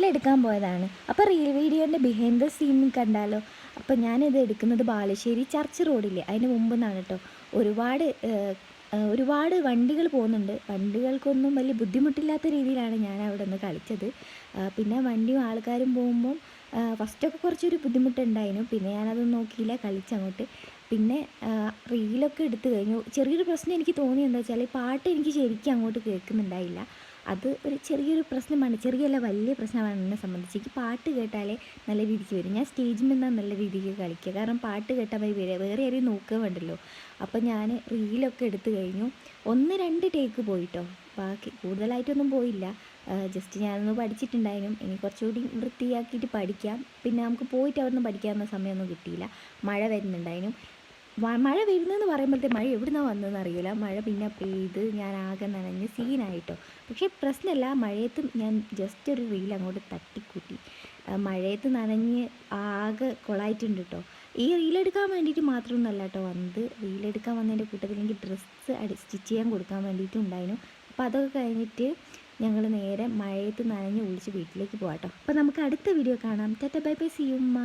റീലെടുക്കാൻ പോയതാണ്. അപ്പോൾ റീൽ വീഡിയോൻ്റെ ബിഹൈൻഡ് ദ സീൻ കണ്ടാലോ? അപ്പോൾ ഞാനിത് എടുക്കുന്നത് ബാലുശ്ശേരി ചർച്ച് റോഡില്ലേ അതിന് മുമ്പ് നിന്നാണ് കേട്ടോ. ഒരുപാട് വണ്ടികൾ പോകുന്നുണ്ട്. വണ്ടികൾക്കൊന്നും വലിയ ബുദ്ധിമുട്ടില്ലാത്ത രീതിയിലാണ് ഞാൻ അവിടെ നിന്ന് കളിച്ചത്. പിന്നെ വണ്ടിയും ആൾക്കാരും പോകുമ്പം ഫസ്റ്റൊക്കെ കുറച്ചൊരു ബുദ്ധിമുട്ടുണ്ടായിരുന്നു. പിന്നെ ഞാനതൊന്നും നോക്കിയില്ല, കളിച്ചങ്ങോട്ട്. പിന്നെ റീലൊക്കെ എടുത്തു കഴിഞ്ഞു. ചെറിയൊരു പ്രശ്നം എനിക്ക് തോന്നിയത് എന്താ വെച്ചാൽ പാട്ട് എനിക്ക് ശരിക്കും അങ്ങോട്ട് കേൾക്കുന്നുണ്ടായില്ല. അത് ഒരു ചെറിയൊരു പ്രശ്നമാണ്. ചെറിയല്ല, വലിയ പ്രശ്നമാണ് എന്നെ സംബന്ധിച്ച്. എനിക്ക് പാട്ട് കേട്ടാലേ നല്ല രീതിക്ക് വരും. ഞാൻ സ്റ്റേജിൽ നിന്നാണ് നല്ല രീതിക്ക് കളിക്കുക. കാരണം പാട്ട് കേട്ടാൽ മതി, വേറെ ആരെയും നോക്കുക വേണ്ടല്ലോ. അപ്പം ഞാൻ റീലൊക്കെ എടുത്തു കഴിഞ്ഞു. 1-2 ടേക്ക് പോയിട്ടോ, ബാക്കി കൂടുതലായിട്ടൊന്നും പോയില്ല. ജസ്റ്റ് ഞാനൊന്ന് പഠിച്ചിട്ടുണ്ടായിരുന്നു. ഇനി കുറച്ചുകൂടി വൃത്തിയാക്കിയിട്ട് പഠിക്കാം. പിന്നെ നമുക്ക് പോയിട്ട് അവിടെ നിന്ന് പഠിക്കാവുന്ന സമയമൊന്നും കിട്ടിയില്ല. മഴ വരുന്നുണ്ടായിരുന്നു. മഴ വരുന്നതെന്ന് പറയുമ്പോഴത്തെ മഴ എവിടെ നിന്നാണ് വന്നതെന്ന് അറിയില്ല. മഴ പിന്നെ പെയ്ത് ഞാൻ ആകെ നനഞ്ഞ് സീനായിട്ടോ. പക്ഷേ പ്രശ്നമല്ല, മഴയത്ത് ഞാൻ ജസ്റ്റ് ഒരു റീൽ അങ്ങോട്ട് തട്ടിക്കൂട്ടി. മഴയത്ത് നനഞ്ഞ് ആകെ കൊളായിട്ടുണ്ട് കേട്ടോ. ഈ റീലെടുക്കാൻ വേണ്ടിയിട്ട് മാത്രമൊന്നുമല്ല കേട്ടോ വന്നത്. റീലെടുക്കാൻ വന്നതിൻ്റെ കൂട്ടത്തിൽ എനിക്ക് ഡ്രസ്സ് സ്റ്റിച്ച് ചെയ്യാൻ കൊടുക്കാൻ വേണ്ടിയിട്ടുണ്ടായിരുന്നു. അപ്പോൾ അതൊക്കെ കഴിഞ്ഞിട്ട് ഞങ്ങൾ നേരെ മഴയത്ത് നനഞ്ഞ് ഒളിച്ച് വീട്ടിലേക്ക് പോകാം കേട്ടോ. അപ്പോൾ നമുക്ക് അടുത്ത വീഡിയോ കാണാം. Tata bye bye, see you ഉമ്മ.